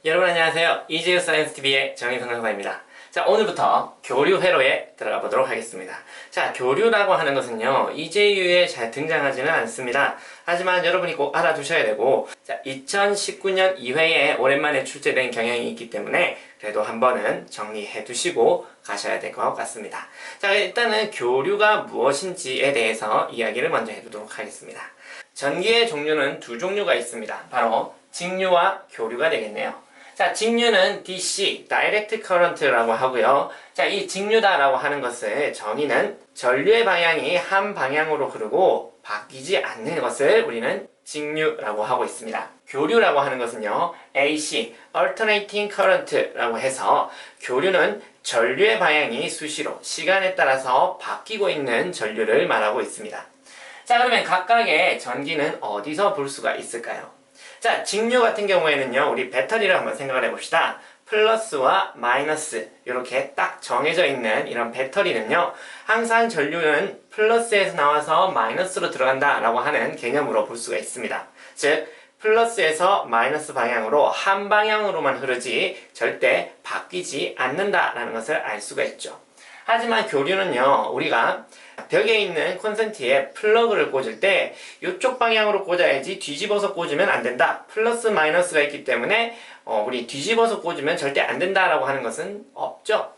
여러분 안녕하세요. 이지우 사이언스 TV의 정인성 강사입니다. 자, 오늘부터 교류 회로에 들어가 보도록 하겠습니다. 자, 교류라고 하는 것은요, 이제유에 잘 등장하지는 않습니다. 하지만 여러분이 꼭 알아두셔야 되고, 자, 2019년 2회에 오랜만에 출제된 경향이 있기 때문에 그래도 한 번은 정리해 두시고 가셔야 될 것 같습니다. 자, 일단은 교류가 무엇인지에 대해서 이야기를 먼저 해두도록 하겠습니다. 전기의 종류는 두 종류가 있습니다. 바로 직류와 교류가 되겠네요. 자, 직류는 DC, Direct Current라고 하고요. 자, 이 직류다라고 하는 것을 정의는 전류의 방향이 한 방향으로 흐르고 바뀌지 않는 것을 우리는 직류라고 하고 있습니다. 교류라고 하는 것은요, AC, Alternating Current라고 해서 교류는 전류의 방향이 수시로 시간에 따라서 바뀌고 있는 전류를 말하고 있습니다. 자, 그러면 각각의 전기는 어디서 볼 수가 있을까요? 자, 직류 같은 경우에는요, 우리 배터리를 한번 생각을 해봅시다. 플러스와 마이너스 이렇게 딱 정해져 있는 이런 배터리는요, 항상 전류는 플러스에서 나와서 마이너스로 들어간다 라고 하는 개념으로 볼 수가 있습니다. 즉 플러스에서 마이너스 방향으로 한 방향으로만 흐르지 절대 바뀌지 않는다 라는 것을 알 수가 있죠. 하지만 교류는요, 우리가 벽에 있는 콘센트에 플러그를 꽂을 때 이쪽 방향으로 꽂아야지 뒤집어서 꽂으면 안 된다. 플러스 마이너스가 있기 때문에 우리 뒤집어서 꽂으면 절대 안 된다라고 하는 것은 없죠.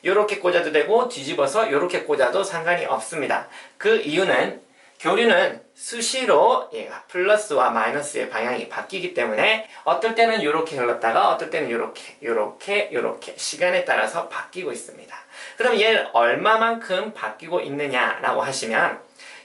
이렇게 꽂아도 되고 뒤집어서 이렇게 꽂아도 상관이 없습니다. 그 이유는 교류는 수시로 얘가 플러스와 마이너스의 방향이 바뀌기 때문에 어떨 때는 이렇게 흘렀다가 어떨 때는 이렇게 시간에 따라서 바뀌고 있습니다. 그럼 얘를 얼마만큼 바뀌고 있느냐라고 하시면,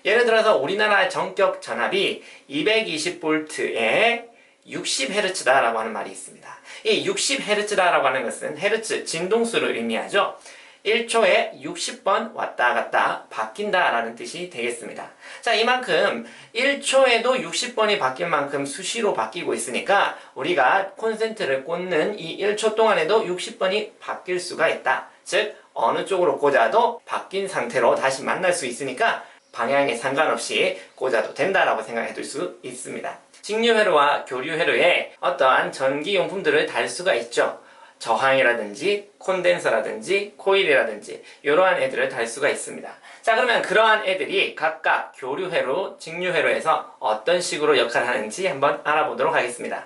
예를 들어서 우리나라 전격 전압이 220V에 60Hz다라고 하는 말이 있습니다. 이 60Hz다라고 하는 것은 헤르츠, 진동수를 의미하죠. 1초에 60번 왔다 갔다 바뀐다라는 뜻이 되겠습니다. 자, 이만큼 1초에도 60번이 바뀔 만큼 수시로 바뀌고 있으니까 우리가 콘센트를 꽂는 이 1초 동안에도 60번이 바뀔 수가 있다. 즉 어느 쪽으로 꽂아도 바뀐 상태로 다시 만날 수 있으니까 방향에 상관없이 꽂아도 된다라고 생각해 둘 수 있습니다. 직류회로와 교류회로에 어떠한 전기용품들을 달 수가 있죠. 저항이라든지 콘덴서라든지 코일이라든지 이러한 애들을 달 수가 있습니다. 자, 그러면 그러한 애들이 각각 교류회로, 직류회로에서 어떤 식으로 역할을 하는지 한번 알아보도록 하겠습니다.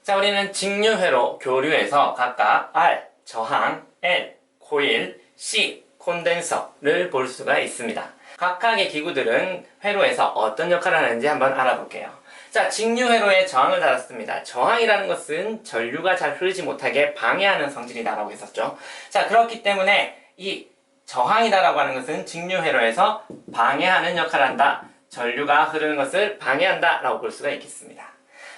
자, 우리는 직류회로, 교류에서 각각 R, 저항, L, 코일, C, 콘덴서를 볼 수가 있습니다. 각각의 기구들은 회로에서 어떤 역할을 하는지 한번 알아볼게요. 자, 직류회로에 저항을 달았습니다. 저항이라는 것은 전류가 잘 흐르지 못하게 방해하는 성질이다라고 했었죠. 자, 그렇기 때문에 이 저항이다라고 하는 것은 직류회로에서 방해하는 역할을 한다. 전류가 흐르는 것을 방해한다 라고 볼 수가 있겠습니다.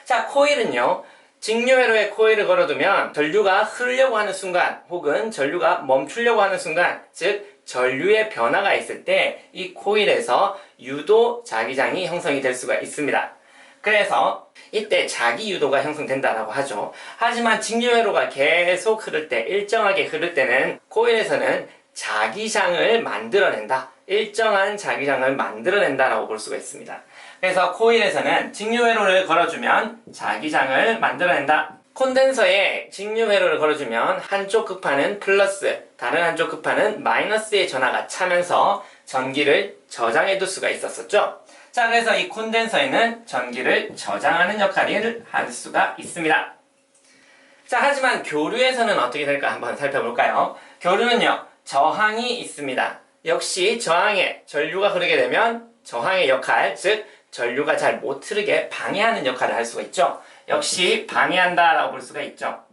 자, 코일은요, 직류회로에 코일을 걸어두면 전류가 흐르려고 하는 순간 혹은 전류가 멈추려고 하는 순간, 즉 전류의 변화가 있을 때 이 코일에서 유도 자기장이 형성이 될 수가 있습니다. 그래서 이때 자기유도가 형성된다라고 하죠. 하지만 직류회로가 계속 흐를 때, 일정하게 흐를 때는 코일에서는 자기장을 만들어낸다. 일정한 자기장을 만들어낸다라고 볼 수가 있습니다. 그래서 코일에서는 직류회로를 걸어주면 자기장을 만들어낸다. 콘덴서에 직류회로를 걸어주면 한쪽 극판은 플러스, 다른 한쪽 극판은 마이너스의 전하가 차면서 전기를 저장해둘 수가 있었었죠. 자, 그래서 이 콘덴서에는 전기를 저장하는 역할을 할 수가 있습니다. 자, 하지만 교류에서는 어떻게 될까 한번 살펴볼까요? 교류는요, 저항이 있습니다. 역시 저항에 전류가 흐르게 되면 저항의 역할, 즉 전류가 잘 못 흐르게 방해하는 역할을 할 수가 있죠. 역시 방해한다라고 볼 수가 있죠.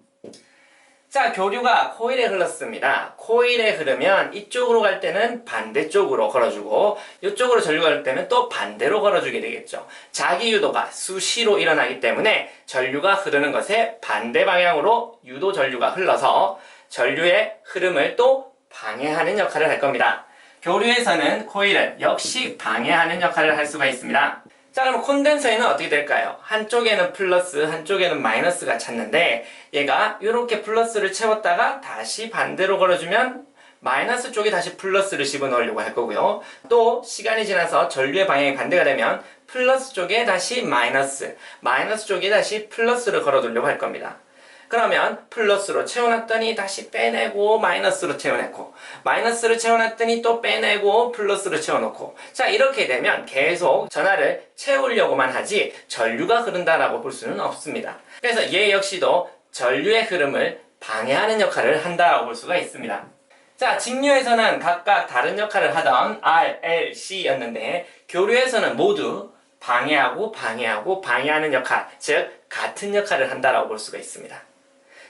자, 교류가 코일에 흘렀습니다. 코일에 흐르면 이쪽으로 갈 때는 반대쪽으로 걸어주고 이쪽으로 전류가 갈 때는 또 반대로 걸어주게 되겠죠. 자기유도가 수시로 일어나기 때문에 전류가 흐르는 것에 반대 방향으로 유도 전류가 흘러서 전류의 흐름을 또 방해하는 역할을 할 겁니다. 교류에서는 코일은 역시 방해하는 역할을 할 수가 있습니다. 자, 그럼 콘덴서에는 어떻게 될까요? 한쪽에는 플러스, 한쪽에는 마이너스가 찼는데 얘가 이렇게 플러스를 채웠다가 다시 반대로 걸어주면 마이너스 쪽에 다시 플러스를 집어넣으려고 할 거고요. 또 시간이 지나서 전류의 방향이 반대가 되면 플러스 쪽에 다시 마이너스 쪽에 다시 플러스를 걸어두려고 할 겁니다. 그러면 플러스로 채워놨더니 다시 빼내고 마이너스로 채워냈고 마이너스로 채워놨더니 또 빼내고 플러스로 채워놓고 자 이렇게 되면 계속 전하를 채우려고만 하지 전류가 흐른다라고 볼 수는 없습니다. 그래서 얘 역시도 전류의 흐름을 방해하는 역할을 한다고 볼 수가 있습니다. 자, 직류에서는 각각 다른 역할을 하던 R, L, C였는데 교류에서는 모두 방해하는 역할, 즉 같은 역할을 한다라고 볼 수가 있습니다.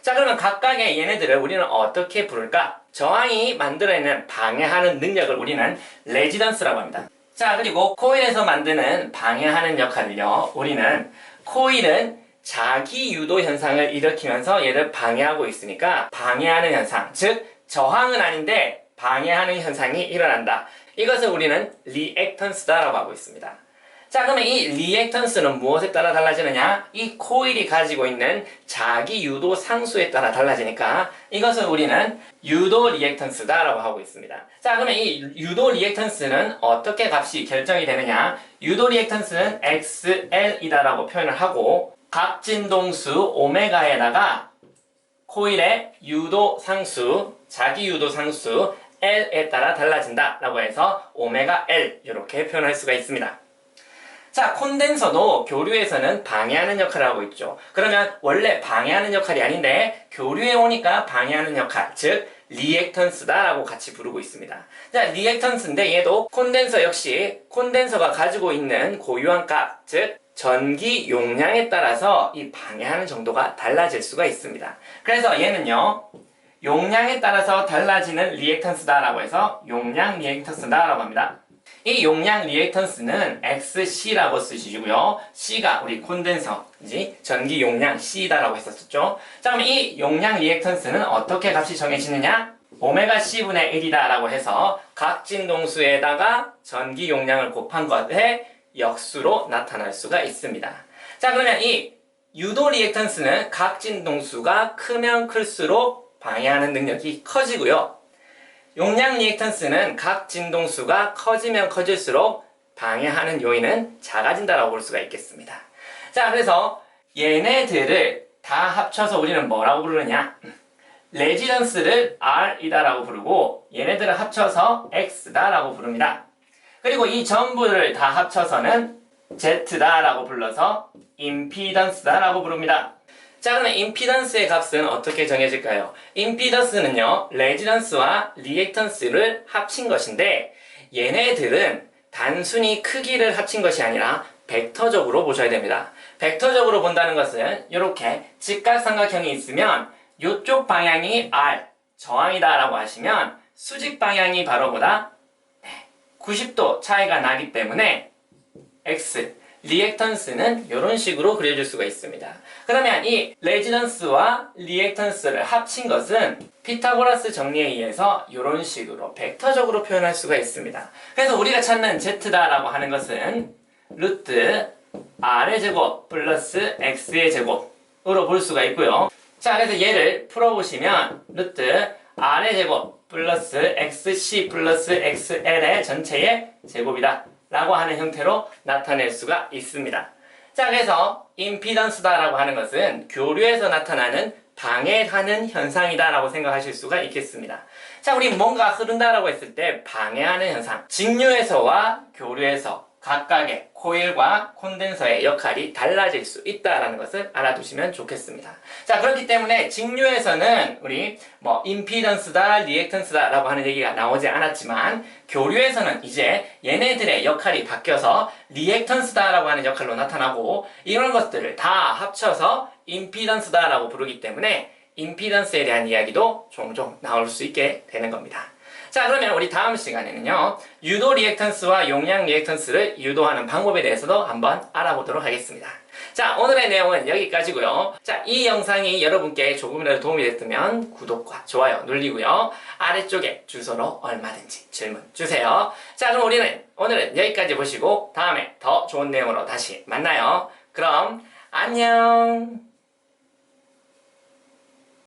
자, 그러면 각각의 얘네들을 우리는 어떻게 부를까? 저항이 만들어내는 방해하는 능력을 우리는 레지던스라고 합니다. 자, 그리고 코일에서 만드는 방해하는 역할을요, 우리는 코일은 자기 유도 현상을 일으키면서 얘를 방해하고 있으니까 방해하는 현상, 즉 저항은 아닌데 방해하는 현상이 일어난다. 이것을 우리는 리액턴스다라고 하고 있습니다. 자, 그러면 이 리액턴스는 무엇에 따라 달라지느냐? 이 코일이 가지고 있는 자기 유도 상수에 따라 달라지니까 이것을 우리는 유도 리액턴스다라고 하고 있습니다. 자, 그러면 이 유도 리액턴스는 어떻게 값이 결정이 되느냐? 유도 리액턴스는 XL이다라고 표현을 하고 각 진동수 오메가에다가 코일의 유도 상수, 자기 유도 상수 L에 따라 달라진다라고 해서 오메가 L 이렇게 표현할 수가 있습니다. 자, 콘덴서도 교류에서는 방해하는 역할을 하고 있죠. 그러면 원래 방해하는 역할이 아닌데 교류에 오니까 방해하는 역할, 즉 리액턴스다라고 같이 부르고 있습니다. 자, 리액턴스인데 얘도 콘덴서 역시 콘덴서가 가지고 있는 고유한 값, 즉 전기 용량에 따라서 이 방해하는 정도가 달라질 수가 있습니다. 그래서 얘는요, 용량에 따라서 달라지는 리액턴스다라고 해서 용량 리액턴스다라고 합니다. 이 용량 리액턴스는 XC라고 쓰시고요. C가 우리 콘덴서지 전기 용량 C다라고 했었죠. 자, 그럼 이 용량 리액턴스는 어떻게 값이 정해지느냐? 오메가 C분의 1이다라고 해서 각 진동수에다가 전기 용량을 곱한 것의 역수로 나타날 수가 있습니다. 자, 그러면 이 유도 리액턴스는 각 진동수가 크면 클수록 방해하는 능력이 커지고요. 용량 리액턴스는 각 진동수가 커지면 커질수록 방해하는 요인은 작아진다라고 볼 수가 있겠습니다. 자, 그래서 얘네들을 다 합쳐서 우리는 뭐라고 부르느냐? 레지던스를 R이다라고 부르고 얘네들을 합쳐서 X다라고 부릅니다. 그리고 이 전부를 다 합쳐서는 Z다라고 불러서 임피던스다라고 부릅니다. 자, 그러면 임피던스의 값은 어떻게 정해질까요? 임피던스는요, 레지던스와 리액턴스를 합친 것인데 얘네들은 단순히 크기를 합친 것이 아니라 벡터적으로 보셔야 됩니다. 벡터적으로 본다는 것은 이렇게 직각삼각형이 있으면 이쪽 방향이 R, 저항이다 라고 하시면 수직 방향이 바로 보다 90도 차이가 나기 때문에 X, 리액턴스는 이런 식으로 그려줄 수가 있습니다. 그러면 이 레지던스와 리액턴스를 합친 것은 피타고라스 정리에 의해서 이런 식으로 벡터적으로 표현할 수가 있습니다. 그래서 우리가 찾는 Z다라고 하는 것은 루트 R의 제곱 플러스 X의 제곱으로 볼 수가 있고요. 자, 그래서 얘를 풀어보시면 루트 R의 제곱 플러스 XC 플러스 XL의 전체의 제곱이다 라고 하는 형태로 나타낼 수가 있습니다. 자, 그래서 임피던스다라고 하는 것은 교류에서 나타나는 방해하는 현상이다 라고 생각하실 수가 있겠습니다. 자, 우리 뭔가 흐른다라고 했을 때 방해하는 현상, 직류에서와 교류에서 각각의 코일과 콘덴서의 역할이 달라질 수 있다라는 것을 알아두시면 좋겠습니다. 자, 그렇기 때문에 직류에서는 우리 임피던스다, 리액턴스다 라고 하는 얘기가 나오지 않았지만 교류에서는 이제 얘네들의 역할이 바뀌어서 리액턴스다 라고 하는 역할로 나타나고 이런 것들을 다 합쳐서 임피던스다 라고 부르기 때문에 임피던스에 대한 이야기도 종종 나올 수 있게 되는 겁니다. 자, 그러면 우리 다음 시간에는요, 유도 리액턴스와 용량 리액턴스를 유도하는 방법에 대해서도 한번 알아보도록 하겠습니다. 자, 오늘의 내용은 여기까지고요. 자, 이 영상이 여러분께 조금이라도 도움이 됐다면 구독과 좋아요 눌리고요. 아래쪽에 주소로 얼마든지 질문 주세요. 자, 그럼 우리는 오늘은 여기까지 보시고 다음에 더 좋은 내용으로 다시 만나요. 그럼 안녕.